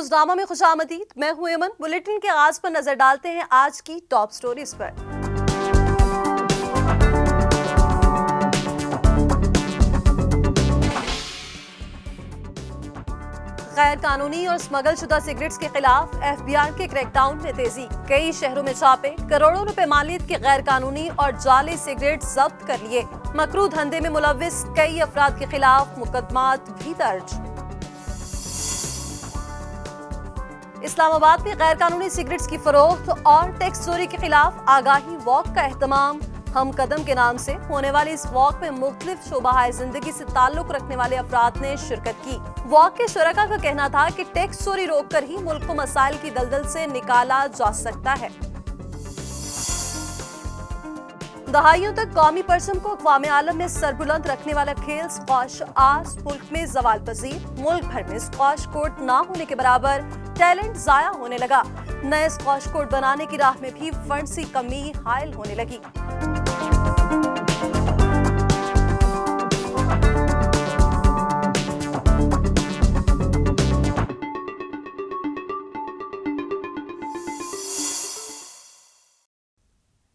रोजनामा में खुशामदीद। मैं हूं एमन। बुलेटिन के आगाज पर नजर डालते हैं आज की टॉप स्टोरीज पर। गैर कानूनी और स्मगल शुदा सिगरेट्स के खिलाफ FBI के क्रैकडाउन में तेजी। कई शहरों में छापे, करोड़ों रुपए मालियत के गैर कानूनी और जाली सिगरेट जब्त कर लिए। मकरू धंधे में मुलव्विस कई अफराद के खिलाफ मुकदमात भी दर्ज। इस्लामाबाद में गैर कानूनी सिगरेट्स की फरोख्त और टैक्स चोरी के खिलाफ आगाही वॉक का एहतमाम। हम कदम के नाम से होने वाली इस वॉक में मुख्तलिफ शोबाहाए जिंदगी से ताल्लुक रखने वाले अफराद ने शिरकत की। वॉक के शुरका का कहना था कि टैक्स चोरी रोक कर ही मुल्क को मसाइल की दलदल से निकाला जा सकता है। दहाइयों तक कौमी परचम को अक़वाम आलम में सरबुलंद रखने वाला खेल स्क्वाश आज मुल्क में ज़वाल पजीर। मुल्क भर में स्क्वाश कोर्ट ना होने के बराबर टैलेंट जाया होने लगा। नए स्क्वाश कोर्ट बनाने की राह में भी फंड की कमी हायल होने लगी।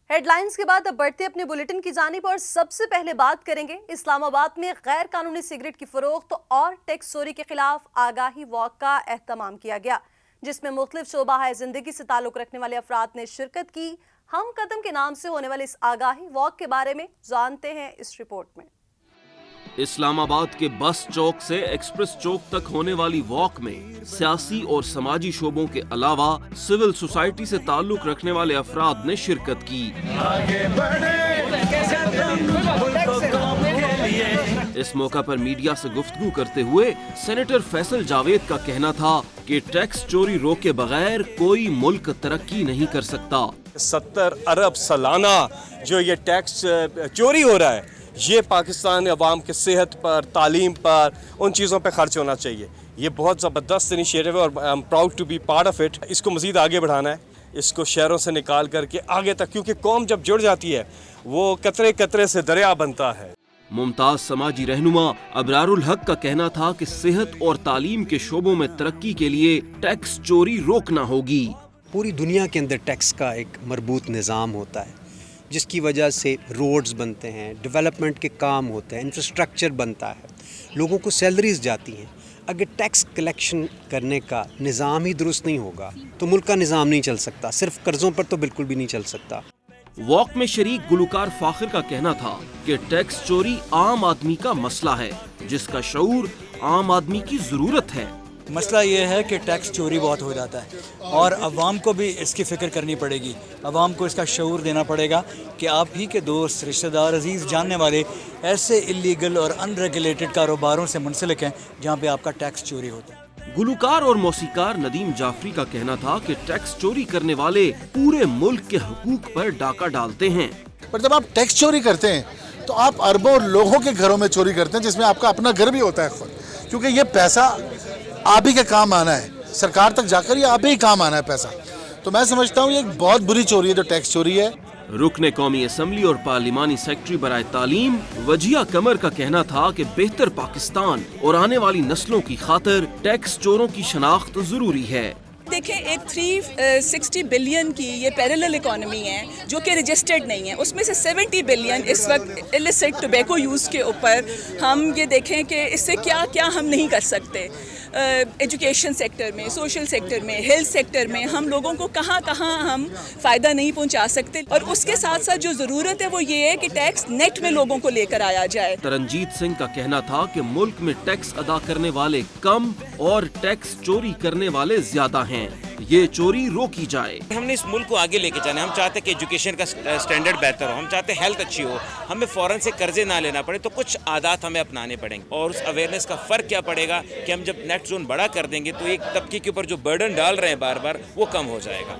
हेडलाइंस के बाद अब बढ़ते अपने बुलेटिन की जानिब और सबसे पहले बात करेंगे इस्लामाबाद में गैर कानूनी सिगरेट की फरोख्त और टैक्स चोरी के खिलाफ आगाही वॉक का एहतमाम किया गया, जिसमें मुख्तलिफ शोबाहाए जिंदगी से ताल्लुक रखने वाले अफराद ने शिरकत की। हम कदम के नाम से होने वाले इस आगाही वॉक के बारे में जानते हैं इस रिपोर्ट में। इस्लामाबाद के बस चौक से एक्सप्रेस चौक तक होने वाली वॉक में सियासी और समाजी शोबों के अलावा सिविल सोसाइटी से ताल्लुक रखने वाले अफराद ने शिरकत की। इस मौका पर मीडिया से गुफ्तगू करते हुए सेनेटर फैसल जावेद का कहना था कि टैक्स चोरी रोके बगैर कोई मुल्क तरक्की नहीं कर सकता। 70 अरब सालाना जो ये टैक्स चोरी हो रहा है, ये पाकिस्तान अवाम के सेहत पर, तालीम पर, उन चीज़ों पर खर्च होना चाहिए। ये बहुत ज़बरदस्त इनिशिएटिव है और I am proud to be part of it. इसको मज़ीद आगे बढ़ाना है, इसको शहरों से निकाल करके आगे तक, क्योंकि कौम जब जुड़ जाती है वो कतरे कतरे से दरिया बनता है। मुमताज समाजी रहनुमा अबरारुल हक का कहना था कि सेहत और तालीम के शोबों में तरक्की के लिए टैक्स चोरी रोकना होगी। पूरी दुनिया के अंदर टैक्स का एक मरबूत निज़ाम होता है, जिसकी वजह से रोड्स बनते हैं, डेवलपमेंट के काम होते हैं, इंफ्रास्ट्रक्चर बनता है, लोगों को सैलरीज जाती हैं। अगर टैक्स कलेक्शन करने का निज़ाम ही दुरुस्त नहीं होगा तो मुल्क का निज़ाम नहीं चल सकता। सिर्फ कर्ज़ों पर तो बिल्कुल भी नहीं चल सकता। वॉक में शरीक गुलकार फाखिर का कहना था कि टैक्स चोरी आम आदमी का मसला है, जिसका शऊर आम आदमी की ज़रूरत है। मसला ये है कि टैक्स चोरी बहुत हो जाता है और अवाम को भी इसकी फ़िक्र करनी पड़ेगी। अवाम को इसका शऊर देना पड़ेगा कि आप ही के दोस्त, रिश्तेदार, अजीज़, जानने वाले ऐसे इलीगल और अनरेगुलेटेड कारोबारों से मुंसलिक हैं जहाँ पे आपका टैक्स चोरी होता है। गुलकार और मौसीकार नदीम जाफरी का कहना था कि टैक्स चोरी करने वाले पूरे मुल्क के हुकूक पर डाका डालते हैं। पर जब आप टैक्स चोरी करते हैं तो आप अरबों लोगों के घरों में चोरी करते हैं, जिसमें आपका अपना घर भी होता है खुद, क्योंकि ये पैसा आप ही के काम आना है, सरकार तक जाकर ये आप ही काम आना है पैसा। तो मैं समझता हूँ ये एक बहुत बुरी चोरी है जो टैक्स चोरी है। रुकने कौमी असम्बली और पार्लिमानी सेक्रेटरी बराए तालीम वजिया कमर का कहना था कि बेहतर पाकिस्तान और आने वाली नस्लों की खातिर टैक्स चोरों की शनाख्त जरूरी है। देखें, एक 360 बिलियन की ये पैरेलल इकोनॉमी है जो कि रजिस्टर्ड नहीं है। उसमें से 70 बिलियन इस वक्त इलिसिट टोबैको यूज़ के ऊपर हम ये देखें कि इससे क्या क्या हम नहीं कर सकते। एजुकेशन सेक्टर में, सोशल सेक्टर में, हेल्थ सेक्टर में हम लोगों को कहाँ कहाँ हम फ़ायदा नहीं पहुँचा सकते। और उसके साथ साथ जो ज़रूरत है वो ये है कि टैक्स नेट में लोगों को लेकर आया जाए। तरनजीत सिंह का कहना था कि मुल्क में टैक्स अदा करने वाले कम और टैक्स चोरी करने वाले ज्यादा हैं, ये चोरी रोकी जाए। हमने इस मुल्क को आगे लेके जाना है। हम चाहते हैं कि एजुकेशन का स्टैंडर्ड बेहतर हो, हम चाहते हैं हेल्थ अच्छी हो, हमें फौरन से कर्जे ना लेना पड़े, तो कुछ आदात हमें अपनाने पड़ेंगे। और उस अवेयरनेस का फ़र्क क्या पड़ेगा कि हम जब नेट जोन बड़ा कर देंगे तो एक तबके के ऊपर जो बर्डन डाल रहे हैं बार बार, वो कम हो जाएगा।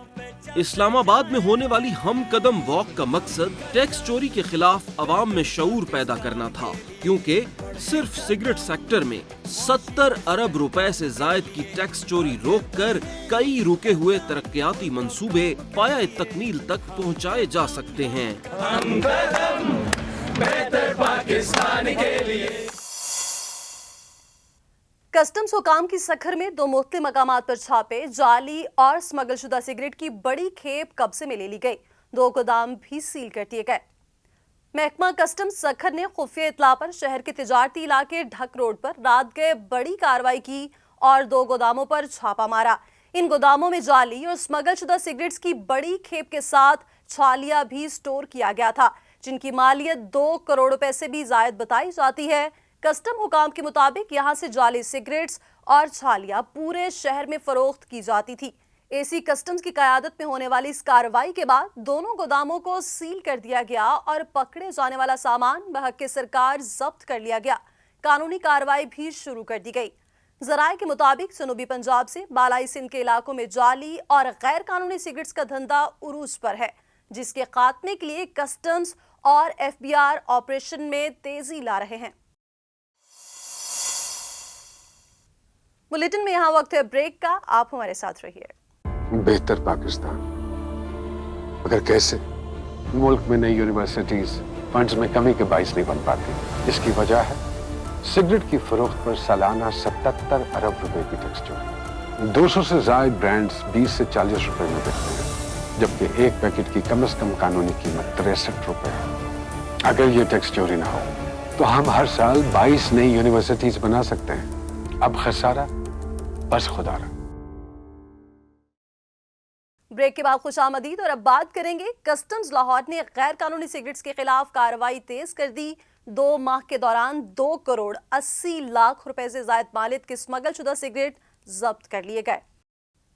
इस्लामाबाद में होने वाली हम कदम वॉक का मकसद टैक्स चोरी के खिलाफ अवाम में शऊर पैदा करना था, क्योंकि सिर्फ सिगरेट सेक्टर में 70 अरब रुपए से जायद की टैक्स चोरी रोककर कई रुके हुए तरक्याती मंसूबे पाया तकमील तक पहुंचाए जा सकते हैं। हम कदम बेहतर पाकिस्तान के लिए। कस्टम्स हुकाम की सखर में 2 मुख्तलिफ मकामात पर छापे, जाली और स्मगल शुदा सिगरेट की बड़ी खेप कब्जे में ले ली गई। 2 गोदाम भी सील कर दिए गए। महकमा कस्टम्स सखर ने खुफिया इतला पर शहर के तिजारती इलाके ढक रोड पर रात गए बड़ी कार्रवाई की और 2 गोदामों पर छापा मारा। इन गोदामों में जाली और स्मगल शुदा सिगरेट्स की बड़ी खेप के साथ छालिया भी स्टोर किया गया था, जिनकी मालियत 2 करोड़ रुपए से भी जायद बताई जाती है। कस्टम हुकाम के मुताबिक यहाँ से जाली सिगरेट्स और छालिया पूरे शहर में फरोख्त की जाती थी। एसी कस्टम्स की क़यादत में होने वाली इस कार्रवाई के बाद दोनों गोदामों को सील कर दिया गया और पकड़े जाने वाला सामान बहक़ सरकार जब्त कर लिया गया। कानूनी कार्रवाई भी शुरू कर दी गई। ज़राए के मुताबिक जनूबी पंजाब से बालाई सिंध के इलाकों में जाली और गैर कानूनी सिगरेट्स का धंधा उरूज पर है, जिसके खात्मे के लिए कस्टम्स और FBR ऑपरेशन में तेजी ला रहे हैं। बुलेटिन में यहाँ वक्त है ब्रेक का, आप हमारे साथ रहिए। बेहतर पाकिस्तान मगर कैसे? मुल्क में नई यूनिवर्सिटीज फंड्स में कमी के बाइस नहीं बन पाती। इसकी वजह है सिगरेट की फरोख्त पर सालाना 77 अरब रुपए की टैक्स चोरी। 200 से ज्यादा ब्रांड्स 20 से 40 रुपए में बिकते हैं, जबकि एक पैकेट की कम से कम कानूनी कीमत 63 रुपए है। अगर ये टैक्स चोरी ना हो तो हम हर साल 22 नई यूनिवर्सिटीज बना सकते हैं। अब खसारा बस खुदारा। ब्रेक के बाद खुशामदीद और अब बात करेंगे। कस्टम्स लाहौर ने गैर कानूनी सिगरेट्स के खिलाफ कार्रवाई तेज कर दी। 2 माह के दौरान 2 करोड़ 80 लाख रुपए से ज्यादा मालियत के स्मगल शुदा सिगरेट जब्त कर लिए गए।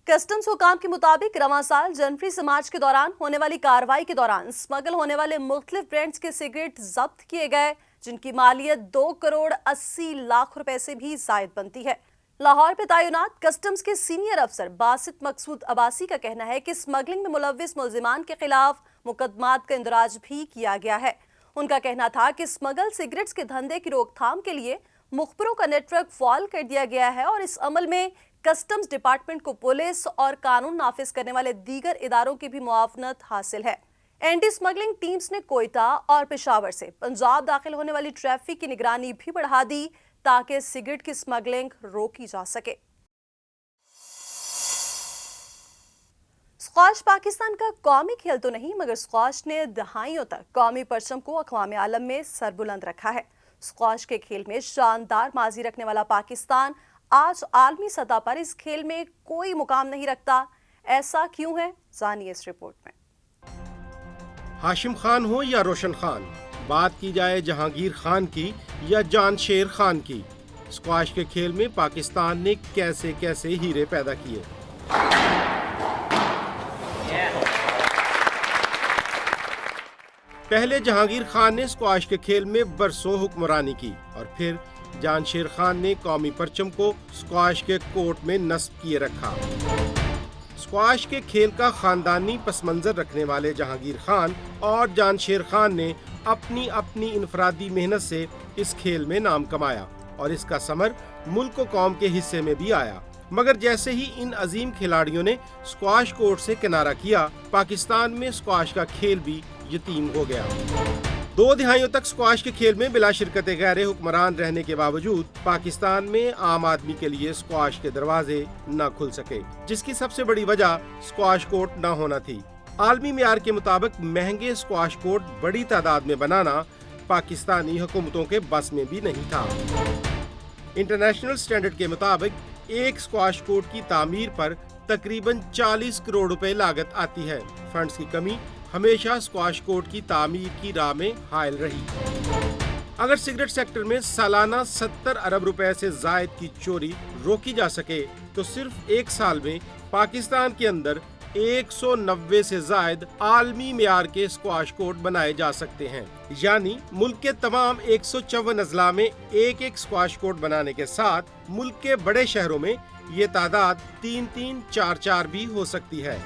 कस्टम्स हुकाम के मुताबिक रवां साल जनवरी से मार्च के दौरान होने वाली कार्रवाई के दौरान स्मगल होने वाले मुख्तलिफ ब्रांड्स के सिगरेट जब्त किए गए, जिनकी मालियत 2 करोड़ 80 लाख रुपए से भी जायद बनती है। लाहौर पे तैनात कस्टम्स के सीनियर अफसर बासित मकसूद अब्बासी का कहना है कि स्मगलिंग में मुलव्विस मुलजिमान के खिलाफ मुकदमात का इंदराज भी किया गया है। उनका कहना था कि स्मगल सिगरेट्स के धंधे की रोकथाम के लिए मुखबरों का नेटवर्क फॉल कर दिया गया है और इस अमल में कस्टम्स डिपार्टमेंट को पुलिस और कानून नाफिज करने वाले दीगर इदारों की भी मुआवनत हासिल है। एंटी स्मगलिंग टीम्स ने कोयटा और पेशावर से पंजाब दाखिल होने वाली ट्रैफिक की निगरानी भी बढ़ा दी ताकि सिगरेट की स्मगलिंग रोकी जा सके। स्क्वाश पाकिस्तान का कौमी खेल तो नहीं, मगर स्क्वाश ने दहाइयों तक कौमी परचम को अक़वाम आलम में सरबुलंद रखा है। स्क्वाश के खेल में शानदार माजी रखने वाला पाकिस्तान आज आलमी सतह पर इस खेल में कोई मुकाम नहीं रखता। ऐसा क्यों है, जानिए इस रिपोर्ट में। हाशिम खान हो या रोशन खान, बात की जाए जहांगीर खान की या जानशेर खान की, स्क्वाश के खेल में पाकिस्तान ने कैसे कैसे हीरे पैदा किए। पहले जहांगीर खान ने स्क्वाश के खेल में बरसों हुक्मरानी की और फिर जानशेर खान ने कौमी परचम को स्क्वाश के कोर्ट में नस्ब किए रखा। स्क्वाश के खेल का खानदानी पसमंजर रखने वाले जहांगीर खान और जानशेर खान ने अपनी अपनी इनफरादी मेहनत से इस खेल में नाम कमाया और इसका समर मुल्क व कौम के हिस्से में भी आया। मगर जैसे ही इन अजीम खिलाड़ियों ने स्क्वाश कोर्ट से किनारा किया, पाकिस्तान में स्क्वाश का खेल भी यतीम हो गया। 2 दिहाइयों तक स्क्वाश के खेल में बिला शिरकत गैर हुक्मरान रहने के बावजूद पाकिस्तान में आम आदमी के लिए स्क्वाश के दरवाजे न खुल सके, जिसकी सबसे बड़ी वजह स्क्वाश कोर्ट न होना थी। आलमी मियार के मुताबिक महंगे स्क्वाश कोर्ट बड़ी तादाद में बनाना पाकिस्तानी हुकूमतों के बस में भी नहीं था। इंटरनेशनल स्टैंडर्ड के मुताबिक एक स्क्वाश कोर्ट की तामीर पर तकरीबन 40 करोड़ रुपए लागत आती है। फंड्स की कमी हमेशा स्क्वाश कोर्ट की तामीर की राह में हायल रही। अगर सिगरेट सेक्टर में सालाना 70 अरब रुपए से जायद की चोरी रोकी जा सके तो सिर्फ 1 साल में पाकिस्तान के अंदर 190 से जायद आलमी मियार के स्क्वाश कोर्ट बनाए जा सकते हैं। यानी मुल्क के तमाम 154 अजला में एक स्क्वाश कोर्ट बनाने के साथ मुल्क के बड़े शहरों में ये तादाद 3-3, 4-4 भी हो सकती है।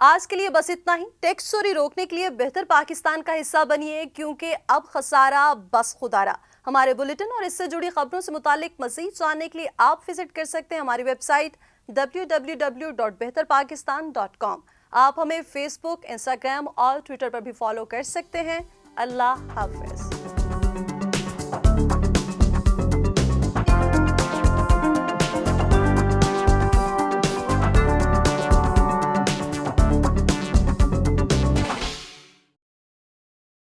आज के लिए बस इतना ही। टैक्स चोरी रोकने के लिए बेहतर पाकिस्तान का हिस्सा बनिए, क्योंकि अब खसारा बस खुदारा। हमारे बुलेटिन और इससे जुड़ी खबरों से मुतालिक मज़ीद जानने के लिए आप विजिट कर सकते हैं हमारी वेबसाइट www.behtarpakistan.com। आप हमें फेसबुक, इंस्टाग्राम और ट्विटर पर भी फॉलो कर सकते हैं। अल्लाह हाफ़िज़।